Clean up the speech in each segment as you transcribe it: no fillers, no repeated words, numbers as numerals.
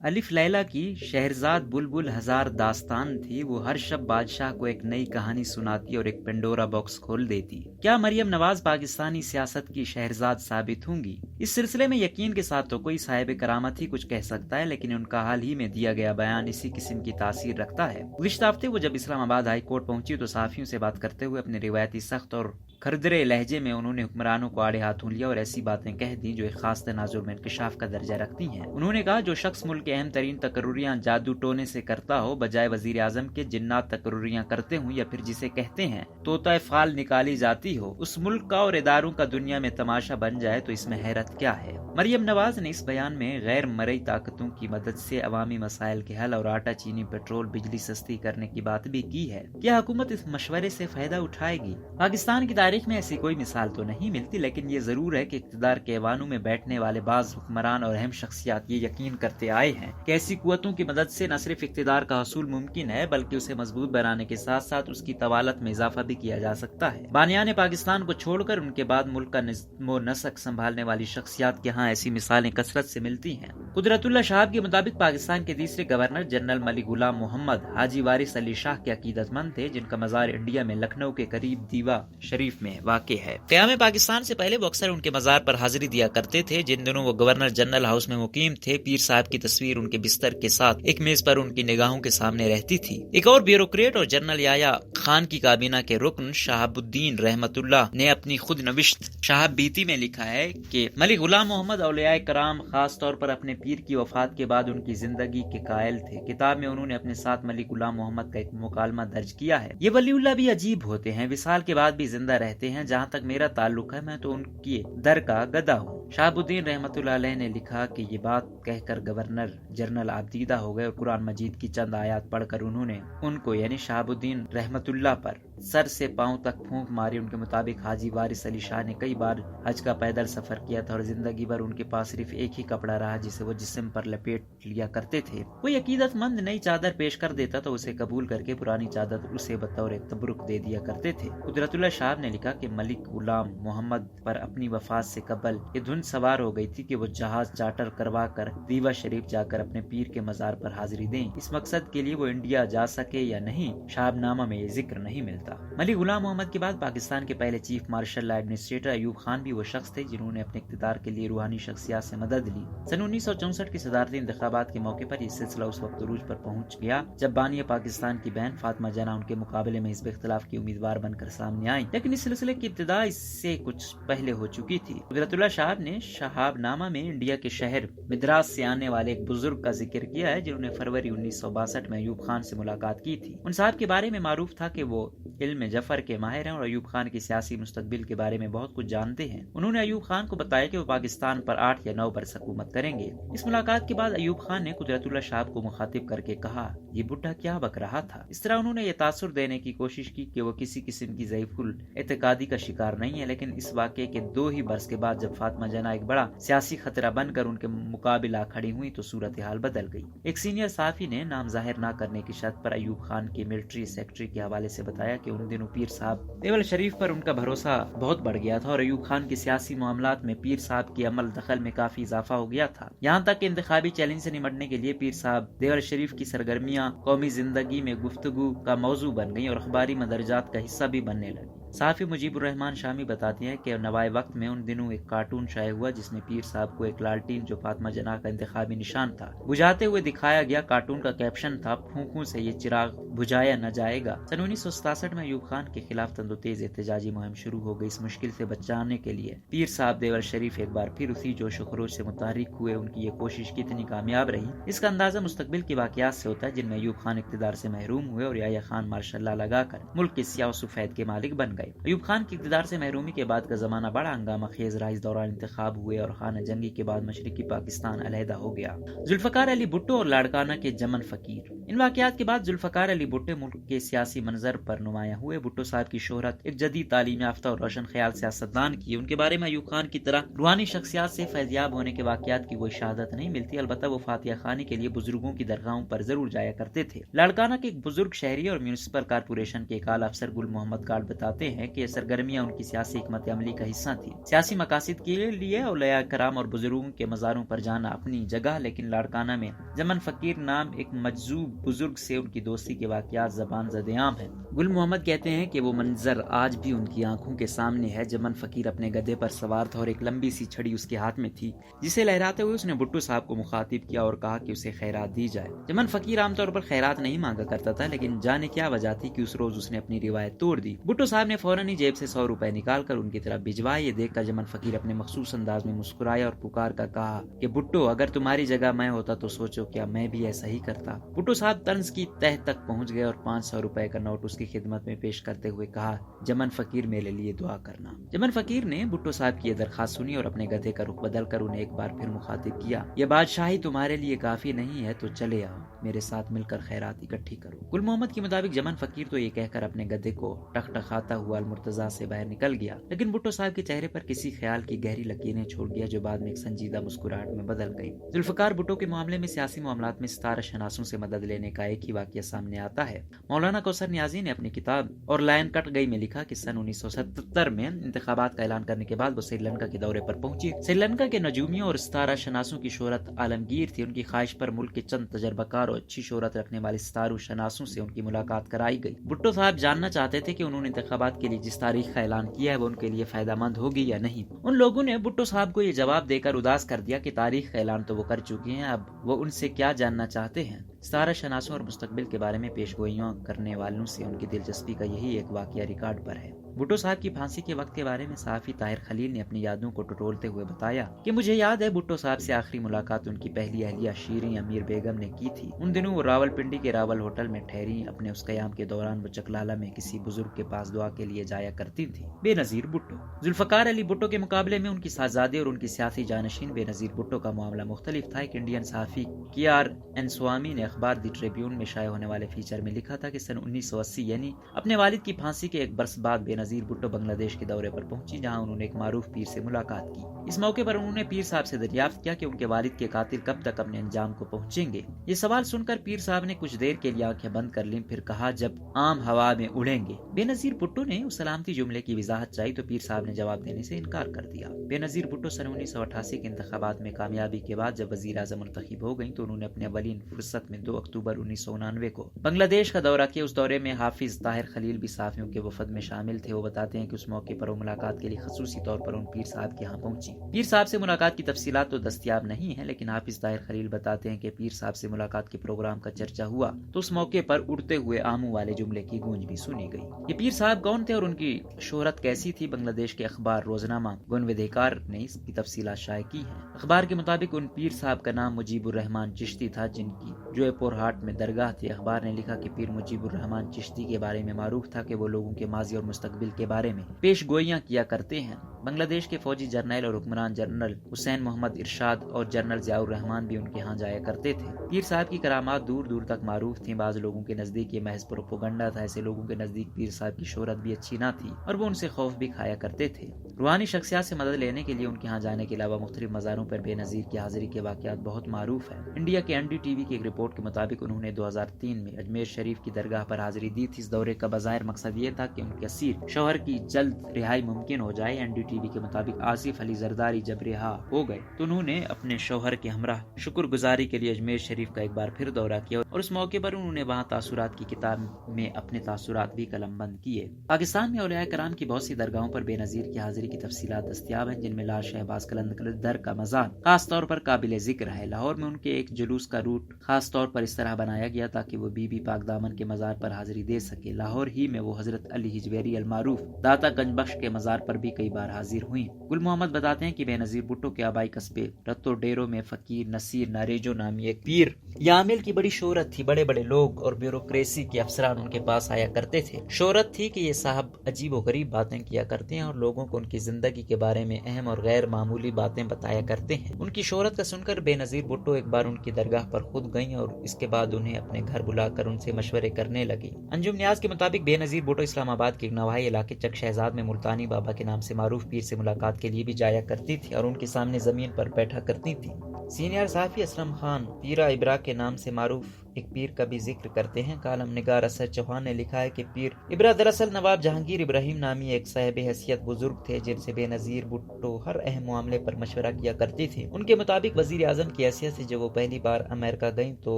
الف لیلا کی شہرزاد بلبل ہزار داستان تھی، وہ ہر شب بادشاہ کو ایک نئی کہانی سناتی اور ایک پنڈورا باکس کھول دیتی۔ کیا مریم نواز پاکستانی سیاست کی شہرزاد ثابت ہوں گی؟ اس سلسلے میں یقین کے ساتھ تو کوئی صاحب کرامت ہی کچھ کہہ سکتا ہے، لیکن ان کا حال ہی میں دیا گیا بیان اسی قسم کی تاثیر رکھتا ہے۔ گزشتہ ہفتے وہ جب اسلام آباد ہائی کورٹ پہنچی تو صحافیوں سے بات کرتے ہوئے اپنے روایتی سخت اور کھردرے لہجے میں انہوں نے حکمرانوں کو آڑے ہاتھوں لیا اور ایسی باتیں کہہ دیں جو ایک خاص تناظر میں انکشاف کا درجہ رکھتی ہیں۔ انہوں نے کہا، جو شخص ملک کے اہم ترین تقرریاں جادو ٹونے سے کرتا ہو، بجائے وزیر اعظم کے جنات تقرریاں کرتے ہوں، یا پھر جسے کہتے ہیں طوطا فال نکالی جاتی ہو، اس ملک کا اور اداروں کا دنیا میں تماشا بن جائے تو اس میں حیرت کیا ہے؟ مریم نواز نے اس بیان میں غیر مرئی طاقتوں کی مدد سے عوامی مسائل کے حل اور آٹا چینی پیٹرول بجلی سستی کرنے کی بات بھی کی ہے۔ کیا حکومت اس مشورے سے فائدہ اٹھائے گی؟ پاکستان کی تاریخ میں ایسی کوئی مثال تو نہیں ملتی، لیکن یہ ضرور ہے کہ اقتدار کے ایوانوں میں بیٹھنے والے بعض حکمران اور اہم شخصیات یہ یقین کرتے آئے ہیں کہ ایسی قوتوں کی مدد سے نہ صرف اقتدار کا حصول ممکن ہے، بلکہ اسے مضبوط بنانے کے ساتھ ساتھ اس کی طوالت میں اضافہ بھی کیا جا سکتا ہے۔ بانیان پاکستان کو چھوڑ کر ان کے بعد ملک کا نظم و نسق سنبھالنے والی شخصیات کے ہاں ایسی مثالیں کثرت سے ملتی ہیں۔ قدرت اللہ شہاب کے مطابق پاکستان کے تیسرے گورنر جنرل ملک غلام محمد حاجی وارث علی شاہ کے عقیدت مند تھے، جن کا مزار انڈیا میں لکھنؤ کے قریب دیوا شریف میں واقع ہے۔ قیام پاکستان سے پہلے وہ اکثر ان کے مزار پر حاضری دیا کرتے تھے۔ جن دنوں وہ گورنر جنرل ہاؤس میں مقیم تھے، پیر صاحب کی تصویر ان کے بستر کے ساتھ ایک میز پر ان کی نگاہوں کے سامنے رہتی تھی۔ ایک اور بیوروکریٹ اور جنرل یحییٰ خان کی کابینہ کے رکن شہاب الدین رحمت اللہ نے اپنی خود نوشت شہاب بیتی میں لکھا ہے کہ ملک غلام محمد اولیاء کرام خاص طور پر اپنے پیر کی وفات کے بعد ان کی زندگی کے قائل تھے۔ کتاب میں انہوں نے اپنے ساتھ ملک غلام محمد کا ایک مکالمہ درج کیا ہے۔ یہ ولی اللہ بھی عجیب ہوتے ہیں، وصال کے بعد بھی زندہ رہتے ہیں۔ جہاں تک میرا تعلق ہے، میں تو ان کی در کا گدا ہوں۔ شہاب الدین رحمت اللہ علیہ نے لکھا کہ یہ بات کہہ کر گورنر جنرل آبدیدہ ہو گئے اور قرآن مجید کی چند آیات پڑھ کر انہوں نے ان کو یعنی شہاب الدین رحمت اللہ پر سر سے پاؤں تک پھونک ماری۔ ان کے مطابق حاجی وارث علی شاہ نے کئی بار حج کا پیدل سفر کیا تھا اور زندگی بھر ان کے پاس صرف ایک ہی کپڑا رہا جسے وہ جسم پر لپیٹ لیا کرتے تھے۔ کوئی عقیدت مند نئی چادر پیش کر دیتا تو اسے قبول کر کے پرانی چادر اسے بطور تبرک دے دیا کرتے تھے۔ قدرت اللہ شاہ نے لکھا کہ ملک غلام محمد پر اپنی وفات سے قبل یہ دھن سوار ہو گئی تھی کہ وہ جہاز چارٹر کروا کر دیوا شریف جا کر اپنے پیر کے مزار پر حاضری دیں۔ اس مقصد کے لیے وہ انڈیا جا سکے یا نہیں، شہاب نامہ میں یہ ذکر نہیں ملتا۔ ملک غلام محمد کے بعد پاکستان کے پہلے chief marshal administrator Ayub Khan بھی وہ شخص تھے جنہوں نے اپنے اقتدار کے لیے روحانی شخصیات سے مدد لی۔ سن 1964 کے صدارتی انتخابات کے موقع پر یہ سلسلہ اس وقت عروج پر پہنچ گیا جب بانی پاکستان کی بہن فاطمہ جناح ان کے مقابلے میں حزب اختلاف کی امیدوار بن کر سامنے آئیں، لیکن اس سلسلے کی ابتدا اس سے کچھ پہلے ہو چکی تھی۔ قدرت اللہ شاہ نے شہاب نامہ میں انڈیا کے شہر مدراس سے آنے والے ایک بزرگ کا ذکر کیا ہے جنہوں نے فروری 1962 میں ایوب خان سے ملاقات کی تھی۔ ان صاحب کے بارے میں معروف تھا کہ وہ علم ظفر کے ماہر ہیں اور ایوب خان کی سیاسی مستقبل کے بارے میں بہت کچھ جانتے ہیں۔ انہوں نے ایوب خان کو بتایا کہ وہ پاکستان پر 8 یا 9 برس حکومت کریں گے۔ اس ملاقات کے بعد ایوب خان نے قدرت اللہ شاہ کو مخاطب کر کے کہا، یہ بڈھا کیا بک رہا تھا؟ اس طرح انہوں نے یہ تاثر دینے کی کوشش کی کہ وہ کسی قسم کی ضعیف الاعتقادی کا شکار نہیں ہے، لیکن اس واقعے کے 2 ہی برس کے بعد جب فاطمہ جناح ایک بڑا سیاسی خطرہ بن کر ان کے مقابلہ کھڑی ہوئی تو صورتحال بدل گئی۔ ایک سینئر صحافی نے نام ظاہر نہ کرنے کی شرط پر ایوب خان کے ملٹری سیکرٹری کے حوالے سے بتایا کہ ان دنوں پیر صاحب دیول شریف پر ان کا بھروسہ بہت بڑھ گیا تھا اور ایوب خان کے سیاسی معاملات میں پیر صاحب کے عمل دخل میں کافی اضافہ ہو گیا تھا، یہاں تک کہ انتخابی چیلنج سے نمٹنے کے لیے پیر صاحب دیول شریف کی سرگرمیاں قومی زندگی میں گفتگو کا موضوع بن گئی اور اخباری مدرجات کا حصہ بھی بننے لگی۔ صحافی مجیب الرحمان شامی بتاتے ہیں کہ نوائے وقت میں ان دنوں ایک کارٹون شائع ہوا جس میں پیر صاحب کو ایک لالٹین جو فاطمہ جناح کا انتخابی نشان تھا بجھاتے ہوئے دکھایا گیا۔ کارٹون کا کیپشن تھا، پھونکوں سے یہ چراغ بجھایا نہ جائے گا۔ سن 1967 میں ایوب خان کے خلاف تند و تیز احتجاجی مہم شروع ہو گئی۔ اس مشکل سے بچانے کے لیے پیر صاحب دیول شریف ایک بار پھر اسی جوش و خروش سے متحرک ہوئے۔ ان کی یہ کوشش کتنی کامیاب رہی اس کا اندازہ مستقبل کے واقعات سے ہوتا ہے جن میں ایوب خان اقتدار سے محروم ہوئے اور یحییٰ خان ماشاء اللہ لگا کر ملک کے سیاہ و سفید کے مالک بن گئے۔ ایوب خان کی اقتدار سے محرومی کے بعد کا زمانہ بڑا ہنگامہ خیز رہا۔ اس دوران انتخاب ہوئے اور خانہ جنگی کے بعد مشرقی پاکستان علیحدہ ہو گیا۔ ذوالفقار علی بھٹو اور لاڑکانہ کے جمن فقیر۔ ان واقعات کے بعد ذوالفقار علی بھٹو ملک کے سیاسی منظر پر نمایاں ہوئے۔ بھٹو صاحب کی شہرت ایک جدید تعلیم یافتہ اور روشن خیال سیاستدان کی۔ ان کے بارے میں ایوب خان کی طرح روحانی شخصیات سے فیضیاب ہونے کے واقعات کی کوئی شہادت نہیں ملتی، البتہ وہ فاتحہ خوانی کے لیے بزرگوں کی درگاہوں پر ضرور جایا کرتے تھے۔ لاڑکانہ کے ایک بزرگ شہری اور میونسپل کارپوریشن کے ایک اعلیٰ افسر گل محمد کاٹ بتاتے ہیں کہ یہ سرگرمیاں ان کی سیاسی حکمت عملی کا حصہ تھی۔ سیاسی مقاصد کے لیے اولیاء کرام اور بزرگوں کے مزاروں پر جانا اپنی جگہ، لیکن لاڑکانہ میں جمن فقیر نام ایک مجذوب بزرگ سے ان کی دوستی کے واقعات زبان زد عام ہیں۔ گل محمد کہتے ہیں کہ وہ منظر آج بھی ان کی آنکھوں کے سامنے ہے۔ جمن فقیر اپنے گدھے پر سوار تھا اور ایک لمبی سی چھڑی اس کے ہاتھ میں تھی، جسے لہراتے ہوئے اس نے بھٹو صاحب کو مخاطب کیا اور کہا کہ اسے خیرات دی جائے۔ جمن فقیر عام طور پر خیرات نہیں مانگا کرتا تھا، لیکن جانے کیا وجہ تھی کہ اس روز اس نے اپنی روایت توڑ دی۔ بھٹو صاحب نے فوراً ہی جیب سے 100 روپے نکال کر ان کی طرف بھجوائے۔ یہ دیکھ کر جمن فقیر اپنے مخصوص انداز میں مسکرایا اور پکار کر کہا کہ بھٹو، اگر تمہاری جگہ میں ہوتا تو سوچو کیا میں بھی ایسا ہی کرتا۔ بھٹو صاحب طنز کی تہ تک پہنچ گئے اور 500 روپے کا نوٹ اس کی خدمت میں پیش کرتے ہوئے کہا، جمن فقیر میرے لیے دعا کرنا۔ جمن فقیر نے بھٹو صاحب کی یہ درخواست سنی اور اپنے گدھے کا رخ بدل کر انہیں ایک بار پھر مخاطب کیا، یہ بادشاہی تمہارے لیے کافی نہیں ہے تو چلے آؤ، میرے ساتھ مل کر خیرات اکٹھی کرو۔ گل محمد کے مطابق جمن فقیر تو یہ کہہ کر اپنے گدھے کو ٹکٹکاتا ہوا المرتضیٰ سے باہر نکل گیا، لیکن بھٹو صاحب کے چہرے پر کسی خیال کی گہری لکیریں چھوڑ گیا جو بعد میں ایک سنجیدہ مسکراہٹ میں بدل گئی۔ ذوالفقار بھٹو کے معاملے میں سیاسی معاملات میں ستارہ شناسوں سے مدد لینے کا ایک ہی واقعہ سامنے آتا ہے۔ مولانا کوثر نیازی نے اپنی کتاب اور لائن کٹ گئی میں لکھا کہ سن 1977 میں انتخابات کا اعلان کرنے کے بعد وہ سری لنکا کے دورے پر پہنچی۔ سری لنکا کے نجومیوں اور ستارہ شناسوں کی شہرت عالمگیر تھی۔ ان کی خواہش پر ملک کے چند تجربہ کار اور اچھی شہرت رکھنے والے ستارہ شناسوں سے ان کی ملاقات کرائی گئی۔ بھٹو صاحب جاننا چاہتے تھے کہ انہوں نے انتخابات کے لیے جس تاریخ کا اعلان کیا ہے وہ ان کے لیے فائدہ مند ہوگی یا نہیں۔ ان لوگوں نے بھٹو صاحب کو یہ جواب دے کر اداس کر دیا کہ تاریخ کا اعلان تو وہ کر چکے ہیں، اب وہ ان سے کیا جاننا چاہتے ہیں۔ ستارہ شناسوں اور مستقبل کے بارے میں پیش گوئیاں کرنے والوں سے ان کی دلچسپی کا یہی ایک واقعہ ریکارڈ پر ہے۔ بھٹو صاحب کی پھانسی کے وقت کے بارے میں صحافی طاہر خلیل نے اپنی یادوں کو ٹٹولتے ہوئے بتایا کہ مجھے یاد ہے بھٹو صاحب سے آخری ملاقات ان کی پہلی اہلیہ شیریں امیر بیگم نے کی تھی۔ ان دنوں وہ راولپنڈی کے راول ہوٹل میں ٹھہری، اپنے اس قیام کے دوران وہ چکلالہ میں کسی بزرگ کے پاس دعا کے لیے جایا کرتی تھی۔ بے نظیر بھٹو۔ ذوالفقار علی بھٹو کے مقابلے میں ان کی صاحبزادے اور ان کی سیاسی جانشین بے نظیر بھٹو کا معاملہ مختلف تھا۔ ایک انڈین صحافی KRN سوامی نے اخبار دی ٹریبیون میں شائع ہونے والے فیچر میں لکھا تھا کہ سن 1980 یعنی اپنے والد کی پھانسی کے ایک برس بعد بے نظیر بھٹو بنگلہ دیش کے دورے پر پہنچی، جہاں انہوں نے ایک معروف پیر سے ملاقات کی۔ اس موقع پر انہوں نے پیر صاحب سے دریافت کیا کہ ان کے والد کے قاتل کب تک اپنے انجام کو پہنچیں گے۔ یہ سوال سن کر پیر صاحب نے کچھ دیر کے لیے آنکھیں بند کر لیں، پھر کہا، جب عام ہوا میں اڑیں گے۔ بے نظیر بھٹو نے اس سلامتی جملے کی وضاحت چاہی تو پیر صاحب نے جواب دینے سے انکار کر دیا۔ بے نظیر بھٹو سن 1988 کے انتخابات میں کامیابی کے بعد جب وزیر اعظم منتخب ہو گئیں تو انہوں نے اپنے اولین فرصت میں 2 اکتوبر 1999 کو بنگلہ دیش کا دورہ کیا۔ اس دورے میں حافظ طاہر خلیل بھی صحافیوں کے وفد میں شامل تھے۔ وہ بتاتے ہیں کہ اس موقع پر وہ ملاقات کے لیے خصوصی طور پر ان پیر صاحب کے ہاں پہنچی۔ پیر صاحب سے ملاقات کی تفصیلات تو دستیاب نہیں ہیں، لیکن حافظ طاہر خلیل بتاتے ہیں کہ پیر صاحب سے ملاقات کے پروگرام کا چرچا ہوا تو اس موقع پر اڑتے ہوئے آمو والے جملے کی گونج بھی سنی گئی۔ یہ پیر صاحب کون تھے اور ان کی شہرت کیسی تھی؟ بنگلہ دیش کے اخبار روزنامہ گنودیکار نے اس کی تفصیلات شائع کی ہیں۔ اخبار کے مطابق ان پیر صاحب کا نام مجیب الرحمان چشتی تھا، جن کی جوئے پور ہاٹ میں درگاہ تھی۔ اخبار نے لکھا کہ پیر مجیب الرحمان چشتی کے بارے میں معروف تھا کہ وہ لوگوں کے ماضی اور مستقبل کے بارے میں پیش گوئیاں کیا کرتے ہیں۔ بنگلہ دیش کے فوجی جرنیل اور حکمران جنرل حسین محمد ارشاد اور جنرل ضیاء الرحمان بھی ان کے ہاں جایا کرتے تھے۔ پیر صاحب کی کرامات دور دور تک معروف تھیں۔ بعض لوگوں کے نزدیک یہ محض پروپیگنڈا تھا، ایسے لوگوں کے نزدیک پیر صاحب کی شہرت بھی اچھی نہ تھی اور وہ ان سے خوف بھی کھایا کرتے تھے۔ روحانی شخصیات سے مدد لینے کے لیے ان کے ہاں جانے کے علاوہ مختلف مزاروں پر بے نظیر کی حاضری کے واقعات بہت معروف ہیں۔ انڈیا کے NDTV کی ایک رپورٹ کے مطابق انہوں نے 2003 میں اجمیر شریف کی درگاہ پر حاضری دی تھی۔ اس دورے کا بظاہر مقصد یہ تھا کہ ان کے اسیر شوہر کی جلد رہائی ممکن ہو جائے۔ NDTV کے مطابق آصف علی زرداری جب رہا ہو گئے تو انہوں نے اپنے شوہر کے ہمراہ شکر گزاری کے لیے اجمیر شریف کا ایک بار پھر دورہ کیا اور اس موقع پر انہوں نے وہاں تاثرات کی کتاب میں اپنے تاثرات بھی قلم بند کیے۔ پاکستان میں اولیاء کرام کی بہت سی درگاہوں پر بے نظیر کی حاضری کی تفصیلات دستیاب ہیں، جن میں لال شہباز قلندر کا مزار خاص طور پر قابل ذکر ہے۔ لاہور میں ان کے ایک جلوس کا روٹ خاص طور پر اس طرح بنایا گیا تاکہ وہ بی بی پاک دامن کے مزار پر حاضری دے سکے۔ لاہور ہی میں وہ حضرت علی حجویری المعروف داتا گنج بخش کے مزار پر بھی کئی بار حاضر ہوئیں۔ گل محمد بتاتے ہیں کہ بے نظیر بھٹو کے آبائی قصبے رتو ڈیرو میں فقیر نصیر ناریجو نامی ایک پیر یا عامل کی بڑی شہرت تھی۔ بڑے بڑے لوگ اور بیوروکریسی کے افسران ان کے پاس آیا کرتے تھے۔ شہرت تھی کہ یہ صاحب عجیب و غریب باتیں کیا کرتے ہیں اور لوگوں کو ان کی زندگی کے بارے میں اہم اور غیر معمولی باتیں بتایا کرتے ہیں۔ ان کی شہرت کا سن کر بے نظیر بھٹو ایک بار ان کی درگاہ پر خود گئیں اور اس کے بعد انہیں اپنے گھر بلا کر ان سے مشورے کرنے لگی۔ انجم نیاز کے مطابق بے نظیر بھٹو اسلام آباد کے ایک نواحی علاقے چک شہزاد میں ملتانی بابا کے نام سے معروف پیر سے ملاقات کے لیے بھی جایا کرتی تھی اور ان کے سامنے زمین پر بیٹھا کرتی تھی۔ سینئر صحافی اسلم خان پیرا ابرا کے نام سے معروف ایک پیر کا بھی ذکر کرتے ہیں۔ کالم نگار اسد چوہان نے لکھا ہے کہ پیر ابرا دراصل نواب جہانگیر ابراہیم نامی ایک صاحب حیثیت بزرگ تھے جن سے بے نظیر بھٹو ہر اہم معاملے پر مشورہ کیا کرتی تھی۔ ان کے مطابق وزیر اعظم کی حیثیت سے جب وہ پہلی بار امریکہ گئیں تو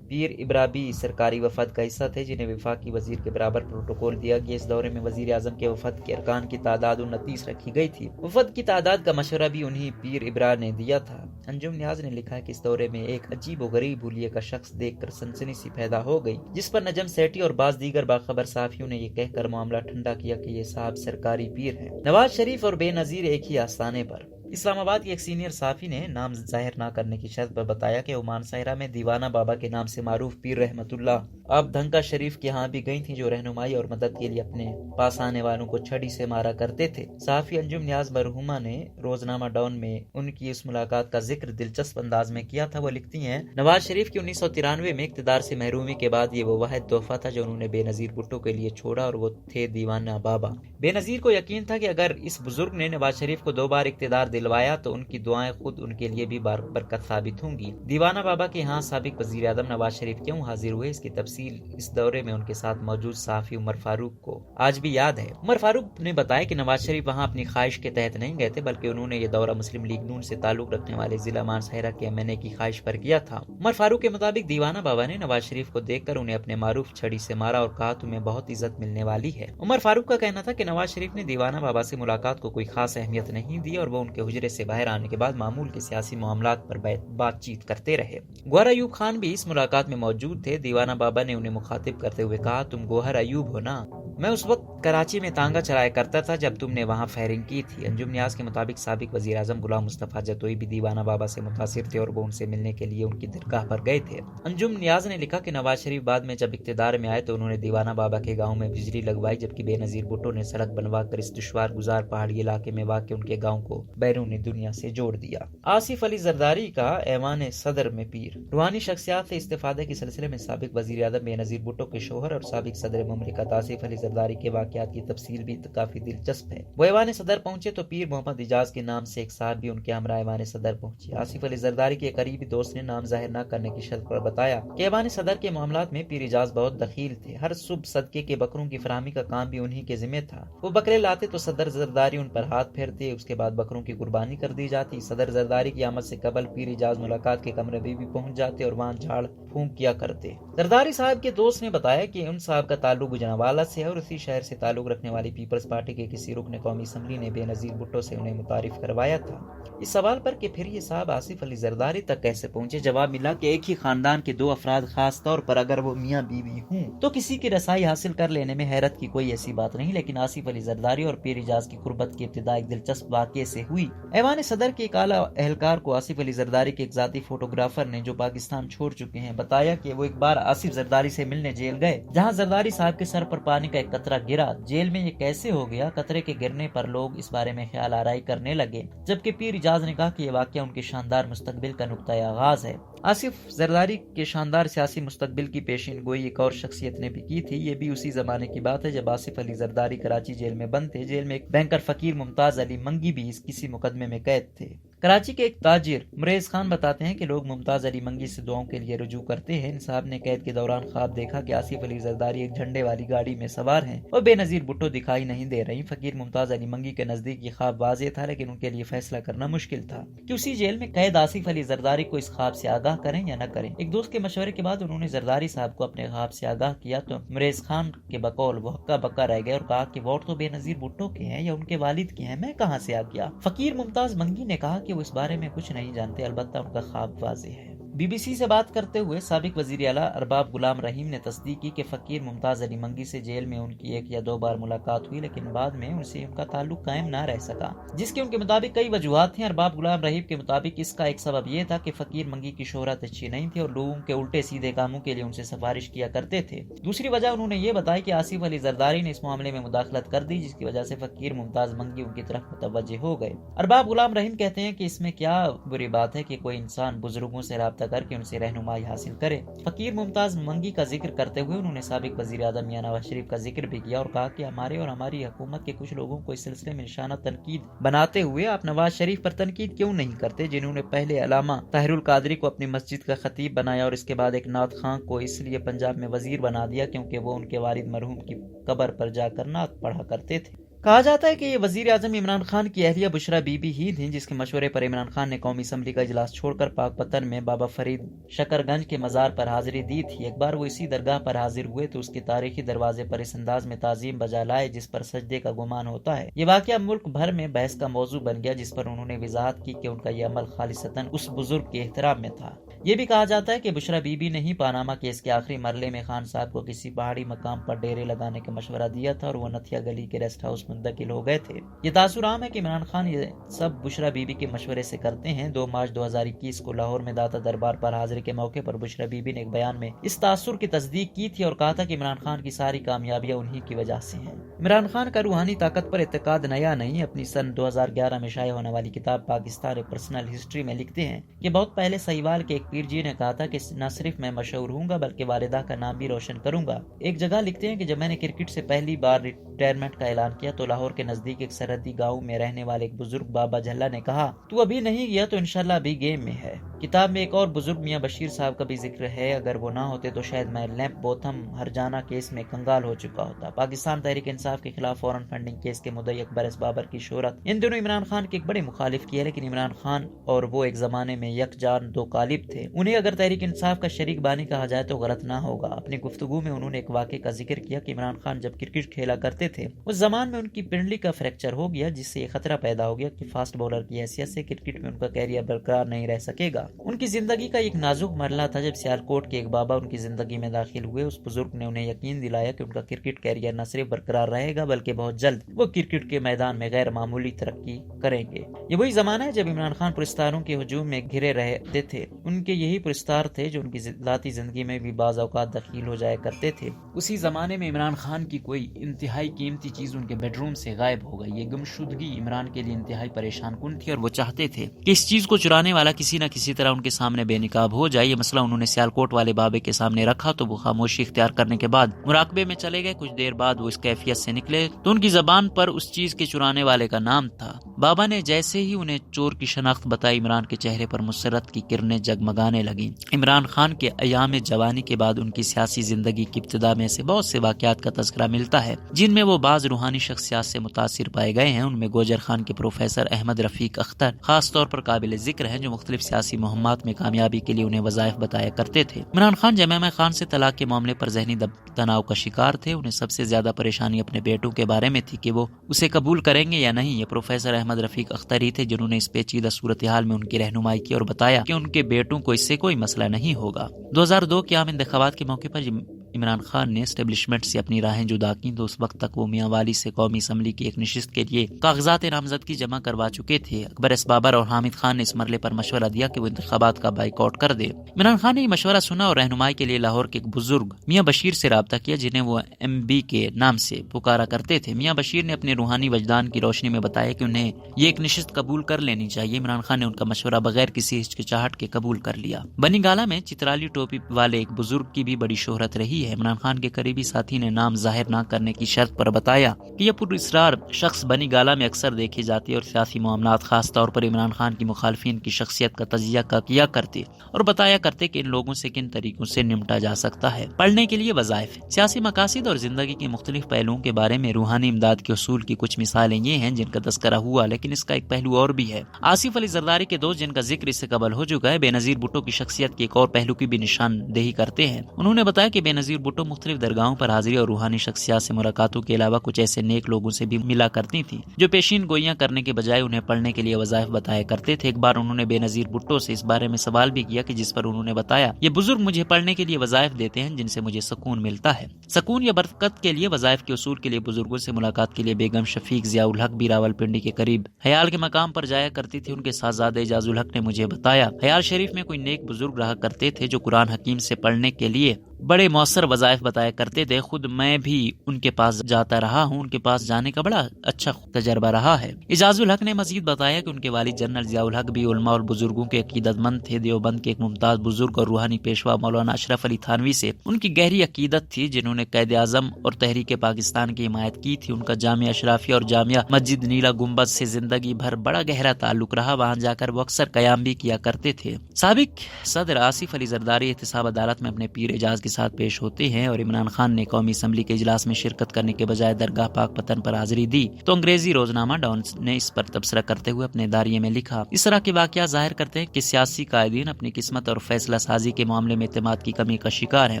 پیر ابرا بھی سرکاری وفد کا حصہ تھے جنہیں وفاقی وزیر کے برابر پروٹوکول دیا گیا۔ اس دورے میں وزیر اعظم کے وفد کے ارکان کی تعداد 29 رکھی گئی تھی۔ وفد کی تعداد کا مشورہ بھی انہی پیر ابرا نے دیا تھا۔ انجم نیاز نے لکھا ہے کہ اس دورے میں ایک عجیب و غریب حلیے کا شخص دیکھ کر سنسنی سی پیدا ہو گئی، جس پر نجم سیٹھی اور بعض دیگر باخبر صحافیوں نے یہ کہہ کر معاملہ ٹھنڈا کیا کہ یہ صاحب سرکاری پیر ہے۔ نواز شریف اور بے نظیر ایک ہی آستانے پر۔ اسلام آباد کے ایک سینئر صحافی نے نام ظاہر نہ کرنے کی شرط پر بتایا کہ عمان صحرا میں دیوانہ بابا کے نام سے معروف پیر رحمت اللہ آپ دھنکا شریف کے ہاں بھی گئی تھیں، جو رہنمائی اور مدد کے لیے اپنے پاس آنے والوں کو چھڑی سے مارا کرتے تھے۔ صحافی انجم نیاز مرحومہ نے روزنامہ ڈان میں ان کی اس ملاقات کا ذکر دلچسپ انداز میں کیا تھا۔ وہ لکھتی ہیں، نواز شریف کی 1993 میں اقتدار سے محرومی کے بعد یہ وہ واحد تحفہ تھا جو انہوں نے بے نظیر بھٹو کے لیے چھوڑا، اور وہ تھے دیوانہ بابا۔ بے نظیر کو یقین تھا کہ اگر اس بزرگ نے نواز شریف کو 2 بار اقتدار دلوایا تو ان کی دعائیں خود ان کے لیے بھی برکت ثابت ہوں گی۔ دیوانہ بابا کے ہاں سابق وزیر اعظم نواز شریف کیوں حاضر ہوئے، اس کی تفصیل اس دورے میں ان کے ساتھ موجود صحافی عمر فاروق کو آج بھی یاد ہے۔ عمر فاروق نے بتایا کہ نواز شریف وہاں اپنی خواہش کے تحت نہیں گئے تھے، بلکہ انہوں نے یہ دورہ مسلم لیگ نون سے تعلق رکھنے والے ضلع مانسہرہ کے MNA کی خواہش پر کیا تھا۔ عمر فاروق کے مطابق دیوانہ بابا نے نواز شریف کو دیکھ کر انہیں اپنے معروف چھڑی سے مارا اور کہا تمہیں بہت عزت ملنے والی ہے۔ عمر فاروق کا کہنا تھا کہ نواز شریف نے دیوانہ بابا سے ملاقات کو کوئی خاص اہمیت نہیں دی اور وہ ان کے حجرے سے باہر آنے کے بعد معمول کے سیاسی معاملات پر بات چیت کرتے رہے۔ گوہر ایوب خان بھی اس ملاقات میں موجود تھے۔ دیوانہ بابا نے انہیں مخاطب کرتے ہوئے کہا، تم گوہر ایوب ہو نا؟ میں اس وقت کراچی میں تانگا چلایا کرتا تھا جب تم نے وہاں فائرنگ کی تھی۔ انجم نیاز کے مطابق سابق وزیر اعظم غلام مصطفیٰ جتوئی بھی دیوانہ بابا سے متاثر تھے اور وہ ان سے ملنے کے لیے ان کی درگاہ پر گئے تھے۔ انجم نیاز نے لکھا کہ نواز شریف بعد میں جب اقتدار میں آئے تو انہوں نے دیوانہ بابا کے گاؤں میں بجلی لگوائی، جبکہ بے نظیر بھٹو نے سڑک بنوا کر اس دشوار گزار پہاڑی علاقے میں واقع ان کے گاؤں کو بیرون دنیا سے جوڑ دیا۔ آصف علی زرداری کا ایوان صدر میں پیر۔ روحانی شخصیات سے استفادے کے سلسلے میں سابق وزیر اعظم بے نظیر بھٹو کے شوہر اور سابق صدر مملکت آصف علی زرداری کے واقعات کی تفصیل بھی کافی دلچسپ ہے۔ وہ ایوان صدر پہنچے تو پیر محمد اجاز کے نام سے ایک صاحب بھی ان کے ہمراہ ایوان صدر پہنچے۔ آصف علی زرداری کے قریبی دوست نے نام ظاہر نہ کرنے کی شرط پر بتایا کہ ایوان صدر کے معاملات میں پیر اجاز بہت دخیل تھے۔ ہر صبح صدقے کے بکروں کی فراہمی کا کام بھی انہی کے ذمہ تھا۔ وہ بکرے لاتے تو صدر زرداری ان پر ہاتھ پھیرتے، اس کے بعد بکروں کی قربانی کر دی جاتی۔ صدر زرداری کی آمد سے قبل پیر اجاز ملاقات کے کمرے میں بھی پہنچ جاتے اور وہاں جھاڑ پھونک کیا کرتے۔ زرداری صاحب کے دوست نے بتایا کہ ان صاحب کا تعلق گوجرانوالہ سے ہے اور اسی شہر سے تعلق رکھنے والی پیپلز پارٹی کے کسی رکن قومی اسمبلی نے بے نظیر بھٹو سے انہیں متعارف کروایا تھا۔ اس سوال پر کہ پھر یہ صاحب آصف علی زرداری تک کیسے پہنچے، جواب ملا کہ ایک ہی خاندان کے 2 افراد، خاص طور پر اگر وہ میاں بیوی ہوں تو کسی کی رسائی حاصل کر لینے میں حیرت کی کوئی ایسی بات نہیں، لیکن آصف علی زرداری اور پیر اجاز کی قربت کی ابتدا ایک دلچسپ واقعے سے ہوئی۔ ایوان صدر کے ایک اعلیٰ اہلکار کو آصف علی زرداری کے ایک ذاتی فوٹوگرافر نے، جو پاکستان چھوڑ چکے ہیں، بتایا کہ وہ ایک بار آصف زرداری سے ملنے جیل گئے، جہاں زرداری صاحب کے سر پر پانی کا ایک قطرہ گرا۔ جیل میں یہ کیسے ہو گیا؟ قطرے کے گرنے پر لوگ اس بارے میں خیال آرائی کرنے لگے، جبکہ پیر اجاز نے کہا کہ یہ واقعہ ان کے شاندار مستقبل کا نقطۂ آغاز ہے۔ آصف زرداری کے شاندار سیاسی مستقبل کی پیشین گوئی ایک اور شخصیت نے بھی کی تھی۔ یہ بھی اسی زمانے کی بات ہے جب آصف علی زرداری کراچی جیل میں بند تھے۔ جیل میں ایک بینکر فقیر ممتاز علی منگی بھی کسی مقدمے میں قید تھے۔ کراچی کے ایک تاجر مریز خان بتاتے ہیں کہ لوگ ممتاز علی منگی سے دعاؤں کے لیے رجوع کرتے ہیں۔ ان صاحب نے قید کے دوران خواب دیکھا کہ آصف علی زرداری ایک جھنڈے والی گاڑی میں سوار ہیں اور بے نظیر بھٹو دکھائی نہیں دے رہی۔ فقیر ممتاز علی منگی کے نزدیک یہ خواب واضح تھا، لیکن ان کے لیے فیصلہ کرنا مشکل تھا کہ اسی جیل میں قید آصف علی زرداری کو اس خواب سے آگاہ کریں یا نہ کریں۔ ایک دوست کے مشورے کے بعد انہوں نے زرداری صاحب کو اپنے خواب سے آگاہ کیا تو مریز خان کے بقول وہ ہکا بکا رہ گئے اور کہا کہ ووٹ تو بے نظیر بھٹو کے ہیں یا ان کے والد کے ہیں، میں کہاں سے آ گیا؟ فقیر ممتاز منگی نے کہا کہ وہ اس بارے میں کچھ نہیں جانتے، البتہ ان کا خواب واضح ہے۔ بی بی سی سے بات کرتے ہوئے سابق وزیر اعلیٰ ارباب غلام رحیم نے تصدیق کی کہ فقیر ممتاز علی منگی سے جیل میں ان کی 1 یا 2 بار ملاقات ہوئی، لیکن بعد میں ان سے ان کا تعلق قائم نہ رہ سکا، جس کے ان کے مطابق کئی وجوہات تھیں۔ ارباب غلام رحیم کے مطابق اس کا ایک سبب یہ تھا کہ فقیر منگی کی شہرت اچھی نہیں تھی اور لوگوں کے الٹے سیدھے کاموں کے لیے ان سے سفارش کیا کرتے تھے۔ دوسری وجہ انہوں نے یہ بتائی کہ آصف علی زرداری نے اس معاملے میں مداخلت کر دی، جس کی وجہ سے فقیر ممتاز منگی ان کی طرف متوجہ ہو گئے۔ ارباب غلام رحیم کہتے ہیں کہ اس میں کیا بری بات ہے کہ کوئی انسان بزرگوں سے رابطہ کر کے ان سے رہنمائی حاصل کرے۔ فقیر ممتاز منگی کا ذکر کرتے ہوئے انہوں نے سابق وزیر اعظم میاں نواز شریف کا ذکر بھی کیا اور کہا کہ ہمارے اور ہماری حکومت کے کچھ لوگوں کو اس سلسلے میں نشانہ تنقید بناتے ہوئے آپ نواز شریف پر تنقید کیوں نہیں کرتے، جنہوں نے پہلے علامہ طاہر القادری کو اپنی مسجد کا خطیب بنایا اور اس کے بعد ایک نعت خواں کو اس لیے پنجاب میں وزیر بنا دیا کیونکہ وہ ان کے والد مرحوم کی قبر پر جا کر نعت پڑھا کرتے تھے۔ کہا جاتا ہے کہ یہ وزیر اعظم عمران خان کی اہلیہ بشرا بی بی ہی تھیں جس کے مشورے پر عمران خان نے قومی اسمبلی کا اجلاس چھوڑ کر پاک پتن میں بابا فرید شکر گنج کے مزار پر حاضری دی تھی۔ ایک بار وہ اسی درگاہ پر حاضر ہوئے تو اس کے تاریخی دروازے پر اس انداز میں تعظیم بجا لائے جس پر سجدے کا گمان ہوتا ہے۔ یہ واقعہ ملک بھر میں بحث کا موضوع بن گیا جس پر انہوں نے وضاحت کی کہ ان کا یہ عمل خالصتاً اس بزرگ کے احترام میں تھا۔ یہ بھی کہا جاتا ہے کہ بشرا بی بی نے ہی پاناما کیس کے آخری مرحلے میں خان صاحب کو کسی پہاڑی مقام پر ڈیرے لگانے کا مشورہ دیا تھا اور وہ نتھیا گلی کے ریسٹ ہاؤس منتقل ہو گئے تھے۔ یہ تاثر عام ہے کہ عمران خان یہ سب بشرا بی بی کے مشورے سے کرتے ہیں۔ 2 مارچ 2021 کو لاہور میں داتا دربار پر حاضری کے موقع پر بشرا بی بی نے ایک بیان میں اس تاثر کی تصدیق کی تھی اور کہا تھا کہ عمران خان کی ساری کامیابیاں انہی کی وجہ سے ہیں۔ عمران خان کا روحانی طاقت پر اعتقاد نیا نہیں۔ اپنی سن 2011 میں شائع ہونے والی کتاب پاکستان ایک پرسنل ہسٹری میں لکھتے ہیں کہ بہت پہلے سہیوال کے ایک پیر جی نے کہا تھا کہ نہ صرف میں مشہور ہوں گا بلکہ والدہ کا نام بھی روشن کروں گا۔ ایک جگہ لکھتے ہیں کہ جب میں نے کرکٹ سے پہلی بار ریٹائرمنٹ کا اعلان کیا تو لاہور کے نزدیک ایک سرحدی گاؤں میں رہنے والے ایک بزرگ بابا جھلا نے کہا تو ابھی نہیں گیا تو انشاءاللہ ابھی گیم میں ہے۔ کتاب میں ایک اور بزرگ میاں بشیر صاحب کا بھی ذکر ہے، اگر وہ نہ ہوتے تو شاید میں لیمپ بوتھم ہرجانہ کیس میں کنگال ہو چکا ہوتا۔ پاکستان تحریک انصاف کے خلاف فورن فنڈنگ کیس کے مدعی اکبر ایس بابر کی شہرت ان دنوں عمران خان کے ایک بڑے مخالف کی ہے، لیکن عمران خان اور وہ ایک زمانے میں یک جان دو قالب تھے۔ انہیں اگر تحریک انصاف کا شریک بانی کہا جائے تو غلط نہ ہوگا۔ اپنی گفتگو میں انہوں نے ایک واقعے کا ذکر کیا کہ عمران خان جب کرکٹ کھیلا کرتے تھے اس زمان میں ان کی پنڈلی کا فریکچر ہو گیا جس سے یہ خطرہ پیدا ہو گیا کہ فاسٹ بولر کی حیثیت سے کرکٹ میں ان کا کیریئر برقرار نہیں رہ سکے گا۔ ان کی زندگی کا ایک نازک مرحلہ تھا جب سیالکوٹ کے ایک بابا ان کی زندگی میں داخل ہوئے۔ اس بزرگ نے انہیں یقین دلایا کہ ان کا کرکٹ کیریئر نہ صرف برقرار رہے گا بلکہ بہت جلد وہ کرکٹ کے میدان میں غیر معمولی ترقی کریں گے۔ یہ وہی زمانہ ہے جب عمران خان پرستاروں کے ہجوم میں گھرے رہتے تھے۔ ان کے یہی پرستار تھے جو ان کی ذاتی زندگی میں بھی بعض اوقات دخیل ہو جایا کرتے تھے۔ اسی زمانے میں عمران خان کی کوئی انتہائی قیمتی چیز ان کے بیڈ روم سے غائب ہو گئی۔ یہ گمشدگی عمران کے لیے انتہائی پریشان کن تھی اور وہ چاہتے تھے کہ اس چیز کو چرانے والا کسی نہ کسی طرح ان کے سامنے بے نقاب ہو جائے۔ یہ مسئلہ انہوں نے سیالکوٹ والے بابے کے سامنے رکھا تو وہ خاموشی اختیار کرنے کے بعد مراقبے میں چلے گئے۔ کچھ دیر بعد وہ اس کیفیت سے نکلے تو ان کی زبان پر اس چیز کے چرانے والے کا نام تھا۔ بابا نے جیسے ہی انہیں چور کی شناخت بتائی عمران کے چہرے پر مسرت کی کرنیں جگمگانے لگیں۔ عمران خان کے ایام جوانی کے بعد ان کی سیاسی زندگی کی ابتدا میں سے بہت سے واقعات کا تذکرہ ملتا ہے جن میں وہ بعض روحانی شخصیات سے متاثر پائے گئے ہیں۔ ان میں گوجر خان کے پروفیسر احمد رفیق اختر خاص طور پر قابل ذکر ہیں جو مختلف سیاسی مہمات میں کامیابی کے لیے انہیں وظائف بتایا کرتے تھے۔ عمران خان جمع خان سے طلاق کے معاملے پر ذہنی تناؤ کا شکار تھے۔ انہیں سب سے زیادہ پریشانی اپنے بیٹوں کے بارے میں تھی کہ وہ اسے قبول کریں گے یا نہیں۔ یہ پروفیسر احمد رفیق اختر ہی تھے جنہوں نے اس پیچیدہ صورتحال میں ان کی رہنمائی کی اور بتایا کہ ان کے بیٹوں کو اس سے کوئی مسئلہ نہیں ہوگا۔ 2002 کے عام انتخابات کے موقع پر عمران خان نے اسٹیبلشمنٹ سے اپنی راہیں جدا کی تو اس وقت تک وہ میاں والی سے قومی اسمبلی کی ایک نشست کے لیے کاغذات نامزدگی جمع کروا چکے تھے۔ اکبر ایس بابر اور حامد خان نے اس مرحلے پر مشورہ دیا کہ وہ انتخابات کا بائیکاٹ کر دے۔ عمران خان نے یہ مشورہ سنا اور رہنمائی کے لیے لاہور کے ایک بزرگ میاں بشیر سے رابطہ کیا جنہیں وہ ایم بی کے نام سے پکارا کرتے تھے۔ میاں بشیر نے اپنے روحانی وجدان کی روشنی میں بتایا کہ انہیں یہ ایک نشست قبول کر لینی چاہیے۔ عمران خان نے ان کا مشورہ بغیر کسی ہچکچاہٹ کے قبول کر لیا۔ بنی گالہ میں چترالی ٹوپی والے ایک بزرگ کی بھی بڑی شہرت رہی ہے۔ عمران خان کے قریبی ساتھی نے نام ظاہر نہ کرنے کی شرط پر بتایا کہ یہ پر اسرار شخص بنی گالہ میں اکثر دیکھی جاتی اور سیاسی معاملات خاص طور پر عمران خان کی مخالفین کی شخصیت کا تجزیہ کیا کرتے اور بتایا کرتے کہ ان لوگوں سے کن طریقوں سے نمٹا جا سکتا ہے۔ پڑھنے کے لیے وظائف، سیاسی مقاصد اور زندگی کے مختلف پہلوؤں کے بارے میں روحانی امداد کے اصول کی کچھ مثالیں یہ ہیں جن کا تذکرہ ہوا، لیکن اس کا ایک پہلو اور بھی ہے۔ آصف علی زرداری کے دوست جن کا ذکر اس سے قبل ہو چکا ہے، بے نظیر بھٹو کی شخصیت کے ایک اور پہلو کی بھی نشاندہی کرتے ہیں۔ انہوں نے بتایا کہ بے نظیر بھٹو مختلف درگاہوں پر حاضری اور روحانی شخصیات سے ملاقاتوں کے علاوہ کچھ ایسے نیک لوگوں سے بھی ملا کرتی تھیں جو پیشین گوئیاں کرنے کے بجائے انہیں پڑھنے کے لیے وظائف بتایا کرتے تھے۔ ایک بار انہوں نے بے نظیر بھٹو سے اس بارے میں سوال بھی کیا کہ جس پر انہوں نے بتایا یہ بزرگ مجھے پڑھنے کے لیے وظائف دیتے ہیں جن سے مجھے سکون ملتا ہے۔ سکون یا برکت کے لیے وظائف کے اصول کے لیے بزرگوں سے ملاقات کے لیے بیگم شفیق ضیاء الحق بھی راولپنڈی کے قریب حیال کے مقام پر جایا کرتی تھی۔ ان کے صاحبزادہ اعجاز الحق نے مجھے بتایا حیال شریف میں کوئی نیک بزرگ رہا کرتے تھے جو قرآن حکیم سے پڑھنے کے لیے بڑے مؤثر وظائف بتایا کرتے تھے. خود میں بھی ان کے پاس جاتا رہا ہوں. ان کے پاس جانے کا بڑا اچھا تجربہ رہا ہے. اعجاز الحق نے مزید بتایا کہ ان کے والد جنرل ضیاء الحق بھی علماء اور بزرگوں کے عقیدت مند تھے. دیوبند کے ایک ممتاز بزرگ اور روحانی پیشوا مولانا اشرف علی تھانوی سے ان کی گہری عقیدت تھی، جنہوں نے قائد اعظم اور تحریک پاکستان کی حمایت کی تھی. ان کا جامعہ اشرافیہ اور جامعہ مسجد نیلا گنبد سے زندگی بھر بڑا گہرا تعلق رہا. وہاں جا کر وہ اکثر قیام بھی کیا کرتے تھے. سابق صدر آصف علی زرداری احتساب عدالت میں اپنے پیر اعجاز کے ساتھ پیش ہوتے ہیں اور عمران خان نے قومی اسمبلی کے اجلاس میں شرکت کرنے کے بجائے درگاہ پاک پتن پر حاضری دی تو انگریزی روزنامہ ڈان نے اس پر تبصرہ کرتے ہوئے اپنے داریے میں لکھا: اس طرح کے واقعات ظاہر کرتے ہیں کہ سیاسی قائدین اپنی قسمت اور فیصلہ سازی کے معاملے میں اعتماد کی کمی کا شکار ہیں.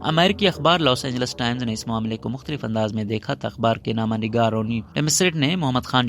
امریکی اخبار لاس اینجلس ٹائمز نے اس معاملے کو مختلف انداز میں دیکھا تھا. اخبار کے نامہ نگار رونی ڈیمسٹریٹ نے محمد خان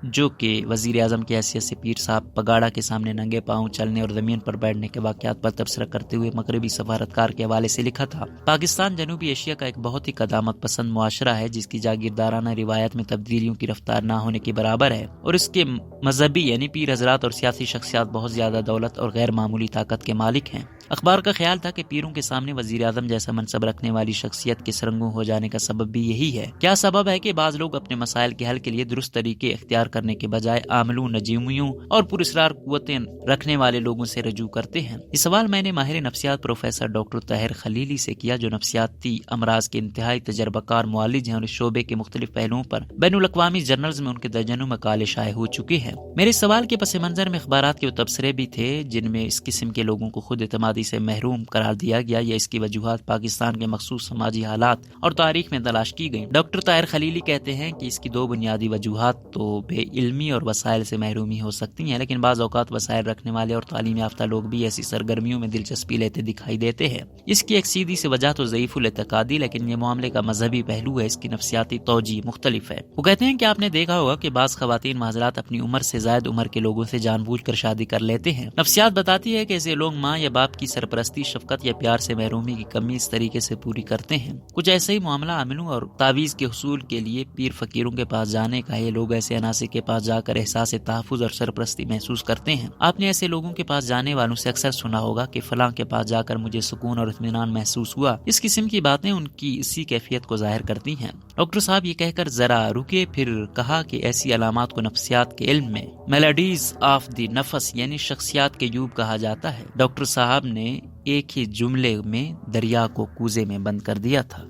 جو کہ وزیر اعظم کی حیثیت سے پیر صاحب پگاڑا کے سامنے ننگے پاؤں چلنے اور زمین پر بیٹھنے کے واقعات پر تبصرہ کرتے ہوئے مغربی سفارتکار کے حوالے سے لکھا تھا: پاکستان جنوبی ایشیا کا ایک بہت ہی قدامت پسند معاشرہ ہے جس کی جاگیردارانہ روایت میں تبدیلیوں کی رفتار نہ ہونے کے برابر ہے، اور اس کے مذہبی یعنی پیر حضرات اور سیاسی شخصیات بہت زیادہ دولت اور غیر معمولی طاقت کے مالک ہیں. اخبار کا خیال تھا کہ پیروں کے سامنے وزیر اعظم جیسا منصب رکھنے والی شخصیت کے سرنگوں ہو جانے کا سبب بھی یہی ہے. کیا سبب ہے کہ بعض لوگ اپنے مسائل کے حل کے لیے درست طریقے اختیار کرنے کے بجائے عاملوں، نجومیوں اور پراسرار قوتیں رکھنے والے لوگوں سے رجوع کرتے ہیں؟ یہ سوال میں نے ماہر نفسیات پروفیسر ڈاکٹر طاہر خلیلی سے کیا، جو نفسیاتی امراض کے انتہائی تجربہ کار معالج ہیں اور اس شعبے کے مختلف پہلوؤں پر بین الاقوامی جرنلز میں ان کے درجنوں مقالے شائع ہو چکے ہیں. میرے سوال کے پس منظر میں اخبارات کے وہ تبصرے بھی تھے جن میں اس قسم کے لوگوں کو خود اعتمادی سے محروم قرار دیا گیا یا اس کی وجوہات پاکستان کے مخصوص سماجی حالات اور تاریخ میں تلاش کی گئی. ڈاکٹر طاہر خلیلی کہتے ہیں کہ اس کی دو بنیادی وجوہات تو بے علمی اور وسائل سے محرومی ہو سکتی ہیں، لیکن بعض اوقات وسائل رکھنے والے اور تعلیم یافتہ لوگ بھی ایسی سرگرمیوں میں دلچسپی لیتے دکھائی دیتے ہیں. اس کی ایک سیدھی سی وجہ تو ضعیف الاعتقادی، لیکن یہ معاملے کا مذہبی پہلو ہے. اس کی نفسیاتی توجیہ مختلف ہے. وہ کہتے ہیں کہ آپ نے دیکھا ہوگا کہ بعض خواتین معذرات اپنی عمر سے زائد عمر کے لوگوں سے جان بوجھ کر شادی کر لیتے ہیں. نفسیات بتاتی ہے کہ ایسے لوگ ماں یا باپ کی سرپرستی، شفقت یا پیار سے محرومی کی کمی اس طریقے سے پوری کرتے ہیں. کچھ ایسے ہی معاملہ عاملوں اور تعویذ کے حصول کے لیے پیر فقیروں کے پاس جانے کا. یہ لوگ ایسے عناصر کے پاس جا کر احساس تحفظ اور سرپرستی محسوس کرتے ہیں. آپ نے ایسے لوگوں کے پاس جانے والوں سے اکثر سنا ہوگا کہ فلاں کے پاس جا کر مجھے سکون اور اطمینان محسوس ہوا. اس قسم کی باتیں ان کی اسی کیفیت کو ظاہر کرتی ہیں. ڈاکٹر صاحب یہ کہہ کر ذرا رکے، پھر کہا کہ ایسی علامات کو نفسیات کے علم میں میلڈیز آف دی نفس یعنی شخصیات کے یوب کہا جاتا ہے. ڈاکٹر صاحب نے ایک ہی جملے میں دریا کو کوزے میں بند کر دیا تھا.